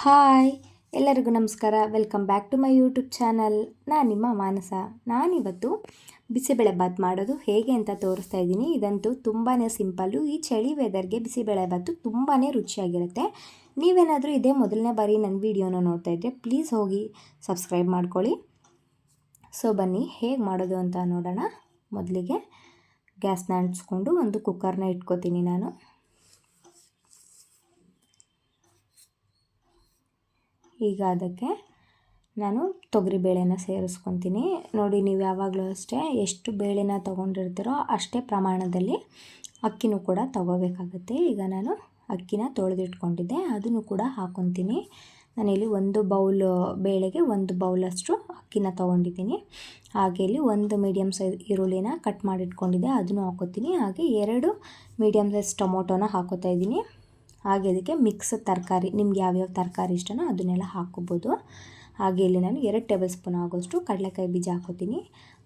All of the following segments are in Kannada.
ಹಾಯ್ ಎಲ್ಲರಿಗೂ ನಮಸ್ಕಾರ. Welcome back to my YouTube channel. ನಾನು ನಿಮ್ಮ ಮಾನಸ. ನಾನಿವತ್ತು ಬಿಸಿಬೇಳೆಬಾತ್ ಮಾಡೋದು ಹೇಗೆ ಅಂತ ತೋರಿಸ್ತಾ ಇದ್ದೀನಿ. ಇದಂತೂ ತುಂಬಾ ಸಿಂಪಲ್ಲು. ಈ ಚಳಿ ವೆದರ್ಗೆ ಬಿಸಿಬೇಳೆಬಾತು ತುಂಬಾ ರುಚಿಯಾಗಿರುತ್ತೆ. ನೀವೇನಾದರೂ ಇದೇ ಮೊದಲನೇ ಬಾರಿ ನನ್ನ ವೀಡಿಯೋನ ನೋಡ್ತಾ ಇದ್ದರೆ ಪ್ಲೀಸ್ ಹೋಗಿ ಸಬ್ಸ್ಕ್ರೈಬ್ ಮಾಡ್ಕೊಳ್ಳಿ. ಸೊ ಬನ್ನಿ ಹೇಗೆ ಮಾಡೋದು ಅಂತ ನೋಡೋಣ. ಮೊದಲಿಗೆ ಗ್ಯಾಸ್ನ ಅಂಟಿಸ್ಕೊಂಡು ಒಂದು ಕುಕ್ಕರ್ನ ಇಟ್ಕೋತೀನಿ ನಾನು. ಈಗ ಅದಕ್ಕೆ ನಾನು ತೊಗರಿಬೇಳೆನ ಸೇರಿಸ್ಕೊತೀನಿ. ನೋಡಿ, ನೀವು ಯಾವಾಗಲೂ ಅಷ್ಟೇ ಎಷ್ಟು ಬೇಳೆನ ತೊಗೊಂಡಿರ್ತೀರೋ ಅಷ್ಟೇ ಪ್ರಮಾಣದಲ್ಲಿ ಅಕ್ಕಿನೂ ಕೂಡ ತೊಗೋಬೇಕಾಗುತ್ತೆ. ಈಗ ನಾನು ಅಕ್ಕಿನ ತೊಳೆದಿಟ್ಕೊಂಡಿದ್ದೆ, ಅದನ್ನು ಕೂಡ ಹಾಕ್ಕೊತೀನಿ. ನಾನಿಲ್ಲಿ 1 ಬೌಲ್ ಬೇಳೆಗೆ 1 ಬೌಲಷ್ಟು ಅಕ್ಕಿನ ತೊಗೊಂಡಿದ್ದೀನಿ. ಹಾಗೆ ಇಲ್ಲಿ 1 ಮೀಡಿಯಮ್ ಸೈಜ್ ಈರುಳ್ಳಿನ ಕಟ್ ಮಾಡಿಟ್ಕೊಂಡಿದ್ದೆ, ಅದನ್ನು ಹಾಕ್ಕೊತೀನಿ. ಹಾಗೆ 2 ಮೀಡಿಯಮ್ ಸೈಜ್ ಟೊಮೊಟೊನ ಹಾಕ್ಕೊತಾ ಇದ್ದೀನಿ. ಹಾಗೆ ಅದಕ್ಕೆ ಮಿಕ್ಸ್ ತರಕಾರಿ, ನಿಮ್ಗೆ ಯಾವ್ಯಾವ ತರಕಾರಿ ಇಷ್ಟನೋ ಅದನ್ನೆಲ್ಲ ಹಾಕ್ಕೋಬೋದು. ಹಾಗೆ ಇಲ್ಲಿ ನಾನು 2 ಟೇಬಲ್ ಸ್ಪೂನ್ ಆಗೋಷ್ಟು ಕಡಲೆಕಾಯಿ ಬೀಜ ಹಾಕ್ಕೋತೀನಿ.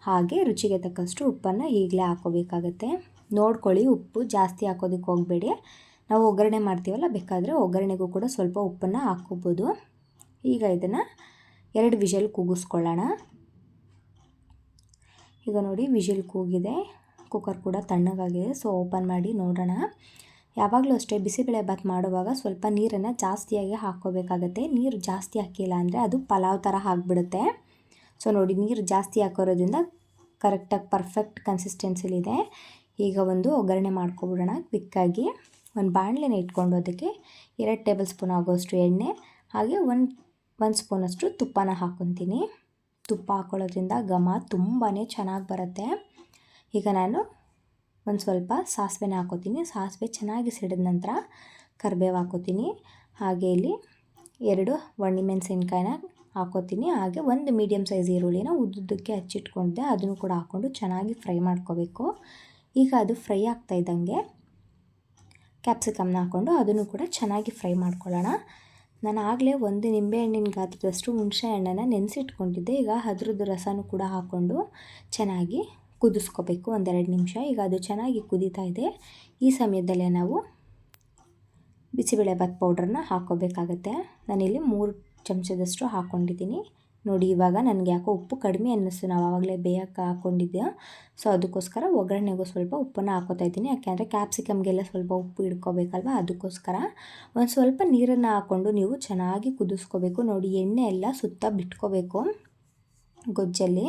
ಹಾಗೆ ರುಚಿಗೆ ತಕ್ಕಷ್ಟು ಉಪ್ಪನ್ನು ಈಗಲೇ ಹಾಕ್ಕೋಬೇಕಾಗತ್ತೆ. ನೋಡ್ಕೊಳ್ಳಿ, ಉಪ್ಪು ಜಾಸ್ತಿ ಹಾಕೋದಕ್ಕೆ ಹೋಗಬೇಡಿ. ನಾವು ಒಗ್ಗರಣೆ ಮಾಡ್ತೀವಲ್ಲ, ಬೇಕಾದರೆ ಒಗ್ಗರಣೆಗೂ ಕೂಡ ಸ್ವಲ್ಪ ಉಪ್ಪನ್ನು ಹಾಕ್ಕೋಬೋದು. ಈಗ ಇದನ್ನು 2 ವಿಷಲ್ ಕೂಗಿಸ್ಕೊಳ್ಳೋಣ. ಈಗ ನೋಡಿ, ವಿಷಲ್ ಕೂಗಿದೆ, ಕುಕ್ಕರ್ ಕೂಡ ತಣ್ಣಗಾಗಿದೆ. ಸೊ ಓಪನ್ ಮಾಡಿ ನೋಡೋಣ. ಯಾವಾಗಲೂ ಅಷ್ಟೇ ಬಿಸಿಬೇಳೆಬಾತ್ ಮಾಡುವಾಗ ಸ್ವಲ್ಪ ನೀರನ್ನು ಜಾಸ್ತಿಯಾಗಿ ಹಾಕ್ಕೋಬೇಕಾಗತ್ತೆ. ನೀರು ಜಾಸ್ತಿ ಹಾಕಿಲ್ಲ ಅಂದರೆ ಅದು ಪಲಾವ್ ಥರ ಆಗಿಬಿಡುತ್ತೆ. ಸೊ ನೋಡಿ, ನೀರು ಜಾಸ್ತಿ ಹಾಕೋರೋದ್ರಿಂದ ಕರೆಕ್ಟಾಗಿ ಪರ್ಫೆಕ್ಟ್ ಕನ್ಸಿಸ್ಟೆನ್ಸಿಲಿದೆ. ಈಗ ಒಂದು ಒಗ್ಗರಣೆ ಮಾಡ್ಕೊಬಿಡೋಣ ಕ್ವಿಕ್ಕಾಗಿ. ಒಂದು ಬಾಣಲೆನ ಇಟ್ಕೊಂಡು ಅದಕ್ಕೆ 2 ಟೇಬಲ್ ಸ್ಪೂನ್ ಆಗೋಷ್ಟು ಎಣ್ಣೆ, ಹಾಗೆ 1 ಸ್ಪೂನಷ್ಟು ತುಪ್ಪನ ಹಾಕ್ಕೊತೀನಿ. ತುಪ್ಪ ಹಾಕ್ಕೊಳ್ಳೋದ್ರಿಂದ ಘಮ ತುಂಬಾ ಚೆನ್ನಾಗಿ ಬರುತ್ತೆ. ಈಗ ನಾನು ಒಂದು ಸ್ವಲ್ಪ ಸಾಸಿವೆನ ಹಾಕ್ಕೋತೀನಿ. ಸಾಸಿವೆ ಚೆನ್ನಾಗಿ ಸಿಡಿದ ನಂತರ ಕರಿಬೇವು ಹಾಕ್ಕೋತೀನಿ. ಹಾಗೆ ಇಲ್ಲಿ 2 ಒಣಮೆಣಸಿನ್ಕಾಯಿನ ಹಾಕ್ಕೋತೀನಿ. ಹಾಗೆ 1 ಮೀಡಿಯಮ್ ಸೈಜ್ ಈರುಳ್ಳಿನ ಉದ್ದುದ್ದಕ್ಕೆ ಹಚ್ಚಿಟ್ಕೊಂಡಿದ್ದೆ, ಅದನ್ನು ಕೂಡ ಹಾಕ್ಕೊಂಡು ಚೆನ್ನಾಗಿ ಫ್ರೈ ಮಾಡ್ಕೋಬೇಕು. ಈಗ ಅದು ಫ್ರೈ ಆಗ್ತಾ ಇದ್ದಂಗೆ ಕ್ಯಾಪ್ಸಿಕಮ್ನ ಹಾಕ್ಕೊಂಡು ಅದನ್ನು ಕೂಡ ಚೆನ್ನಾಗಿ ಫ್ರೈ ಮಾಡ್ಕೊಳ್ಳೋಣ. ನಾನು ಆಗಲೇ 1 ನಿಂಬೆಹಣ್ಣಿನ ಗಾತ್ರದಷ್ಟು ಹುಣಸೆ ಹಣ್ಣನ್ನು ನೆನೆಸಿಟ್ಕೊಂಡಿದ್ದೆ. ಈಗ ಅದ್ರದ್ದು ರಸನೂ ಕೂಡ ಹಾಕ್ಕೊಂಡು ಚೆನ್ನಾಗಿ ಕುದಿಸ್ಕೋಬೇಕು 1-2 ನಿಮಿಷ. ಈಗ ಅದು ಚೆನ್ನಾಗಿ ಕುದೀತಾ ಇದೆ. ಈ ಸಮಯದಲ್ಲೇ ನಾವು ಬಿಸಿಬೇಳೆಬಾತ್ ಪೌಡ್ರನ್ನ ಹಾಕ್ಕೋಬೇಕಾಗತ್ತೆ. ನಾನಿಲ್ಲಿ 3 ಚಮಚದಷ್ಟು ಹಾಕ್ಕೊಂಡಿದ್ದೀನಿ. ನೋಡಿ, ಇವಾಗ ನನಗೆ ಯಾಕೋ ಉಪ್ಪು ಕಡಿಮೆ ಅನ್ನಿಸ್ತು, ನಾವು ಆವಾಗಲೇ ಬೇಯಕ್ಕೆ ಹಾಕ್ಕೊಂಡಿದ್ದೆ. ಸೊ ಅದಕ್ಕೋಸ್ಕರ ಒಗ್ಗರಣೆಗೂ ಸ್ವಲ್ಪ ಉಪ್ಪನ್ನು ಹಾಕ್ಕೋತಾ ಇದ್ದೀನಿ. ಯಾಕೆಂದರೆ ಕ್ಯಾಪ್ಸಿಕಮ್ಗೆಲ್ಲ ಸ್ವಲ್ಪ ಉಪ್ಪು ಹಿಡ್ಕೋಬೇಕಲ್ವ, ಅದಕ್ಕೋಸ್ಕರ. ಒಂದು ಸ್ವಲ್ಪ ನೀರನ್ನು ಹಾಕ್ಕೊಂಡು ನೀವು ಚೆನ್ನಾಗಿ ಕುದಿಸ್ಕೋಬೇಕು. ನೋಡಿ, ಎಣ್ಣೆ ಎಲ್ಲ ಸುತ್ತ ಬಿಟ್ಕೋಬೇಕು ಗೊಜ್ಜಲ್ಲಿ.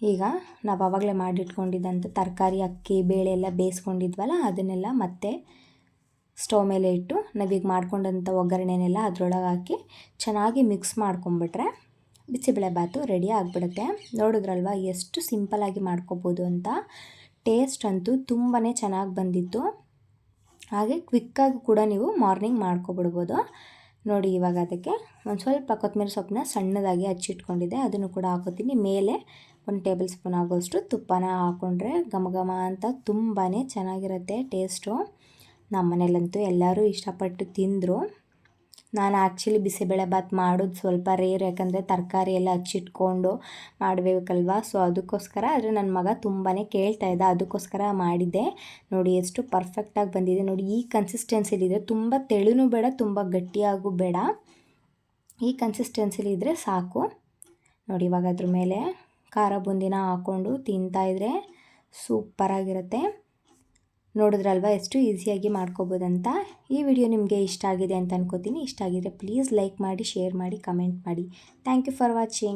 ಈಗ ನಾವು ಆವಾಗಲೇ ಮಾಡಿಟ್ಕೊಂಡಿದ್ದಂಥ ತರಕಾರಿ, ಅಕ್ಕಿ, ಬೇಳೆ ಎಲ್ಲ ಬೇಯಿಸ್ಕೊಂಡಿದ್ವಲ್ಲ, ಅದನ್ನೆಲ್ಲ ಮತ್ತೆ ಸ್ಟವ್ ಮೇಲೆ ಇಟ್ಟು ನಾವೀಗ ಮಾಡ್ಕೊಂಡಂಥ ಒಗ್ಗರಣೆನೆಲ್ಲ ಅದರೊಳಗೆ ಹಾಕಿ ಚೆನ್ನಾಗಿ ಮಿಕ್ಸ್ ಮಾಡ್ಕೊಂಬಿಟ್ರೆ ಬಿಸಿಬೇಳೆಬಾತು ರೆಡಿ ಆಗಿಬಿಡುತ್ತೆ. ನೋಡಿದ್ರಲ್ವ ಎಷ್ಟು ಸಿಂಪಲ್ಲಾಗಿ ಮಾಡ್ಕೋಬೋದು ಅಂತ. ಟೇಸ್ಟ್ ಅಂತೂ ತುಂಬಾ ಚೆನ್ನಾಗಿ ಬಂದಿತ್ತು. ಹಾಗೆ ಕ್ವಿಕ್ಕಾಗಿ ಕೂಡ ನೀವು ಮಾರ್ನಿಂಗ್ ಮಾಡ್ಕೊಬಿಡ್ಬೋದು. ನೋಡಿ, ಇವಾಗ ಅದಕ್ಕೆ ಒಂದು ಸ್ವಲ್ಪ ಕೊತ್ತಂಬರಿ ಸೊಪ್ಪನ್ನ ಸಣ್ಣದಾಗಿ ಹಚ್ಚಿಟ್ಕೊಂಡಿದ್ದೆ, ಅದನ್ನು ಕೂಡ ಹಾಕೋತೀನಿ. ಮೇಲೆ 1 ಟೇಬಲ್ ಸ್ಪೂನ್ ಆಗೋಷ್ಟು ತುಪ್ಪನ ಹಾಕ್ಕೊಂಡ್ರೆ ಘಮ ಘಮ ಅಂತ ತುಂಬಾ ಚೆನ್ನಾಗಿರುತ್ತೆ ಟೇಸ್ಟು. ನಮ್ಮ ಮನೇಲಂತೂ ಎಲ್ಲರೂ ಇಷ್ಟಪಟ್ಟು ತಿಂದರು. ನಾನು ಆ್ಯಕ್ಚುಲಿ ಬಿಸಿಬೇಳೆಬಾತ್ ಮಾಡೋದು ಸ್ವಲ್ಪ ರೇರ್, ಯಾಕಂದರೆ ತರಕಾರಿ ಎಲ್ಲ ಹಚ್ಚಿಟ್ಕೊಂಡು ಮಾಡಬೇಕಲ್ವ. ಸೊ ಅದಕ್ಕೋಸ್ಕರ. ಆದರೆ ನನ್ನ ಮಗ ತುಂಬಾ ಕೇಳ್ತಾ ಇದ್ದ, ಅದಕ್ಕೋಸ್ಕರ ಮಾಡಿದ್ದೆ. ನೋಡಿ ಎಷ್ಟು ಪರ್ಫೆಕ್ಟಾಗಿ ಬಂದಿದೆ. ನೋಡಿ, ಈ ಕನ್ಸಿಸ್ಟೆನ್ಸಿಲಿದೆ. ತುಂಬ ತೆಳುನೂ ಬೇಡ, ತುಂಬ ಗಟ್ಟಿಯಾಗೂ ಬೇಡ, ಈ ಕನ್ಸಿಸ್ಟೆನ್ಸಿಲಿದ್ದರೆ ಸಾಕು. ನೋಡಿ, ಇವಾಗ ಅದ್ರ ಮೇಲೆ ಖಾರ ಬೂಂದಿನ ಹಾಕ್ಕೊಂಡು ತಿಂತಾಯಿದ್ರೆ ಸೂಪರಾಗಿರುತ್ತೆ. ನೋಡಿದ್ರಲ್ವ ಎಷ್ಟು ಈಸಿಯಾಗಿ ಮಾಡ್ಕೋಬೋದಂತ. ಈ ವಿಡಿಯೋ ನಿಮಗೆ ಇಷ್ಟ ಆಗಿದೆ ಅಂತ ಅನ್ಕೋತೀನಿ. ಇಷ್ಟ ಆಗಿದ್ರೆ ಪ್ಲೀಸ್ ಲೈಕ್ ಮಾಡಿ, ಶೇರ್ ಮಾಡಿ, ಕಮೆಂಟ್ ಮಾಡಿ. Thank you for watching.